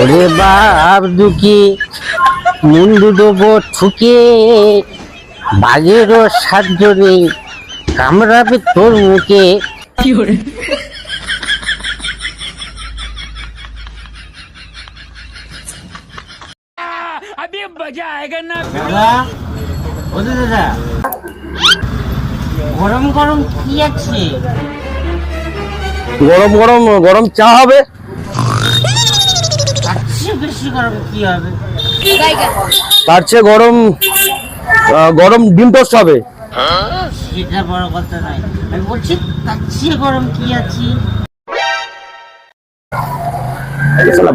ওরে বাপ দুঃখী মুন্ডু দেবো ঠুকে, বাঘেরও সাহায্য নেই কামড়াবে তোর মুখে। দাদা, ও দাদা, গরম গরম কি আছে? গরম গরম গরম চা হবে। তার চেয়ে বেশি গরম কি হবে? তার চেয়ে গরম গরম ডিম টোস্ট হবে। সেটা বড় কথা নয়, আমি বলছি তার চেয়ে গরম কি আছে?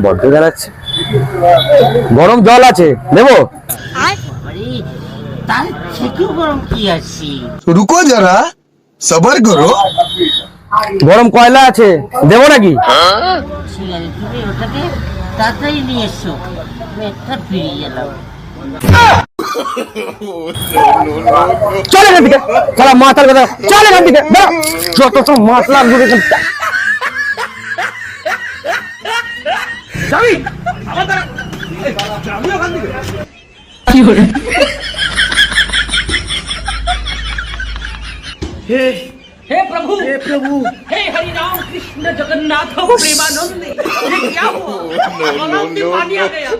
বড্ড জ্বালাচ্ছে। গরম জল আছে, দেবো? আরে তার থেকেও গরম কি আছে? रुको जरा सबर करो। গরম কয়লা আছে, দেবো নাকি? ঠিক আছে, তুমি ওটাকে তাড়াতাড়ি নিয়ে এসো, আমি একটা ফিরিয়ে গেলাম। চল এখান থেকে, সারা মাথার কথা, চল এখান থেকে, বেরো। যত সব মাতলাম ঘুরে हे प्रभु हे हरि राम कृष्ण जगन्नाथ प्रेमानंद, ये क्या हुआ? पानी आ गया।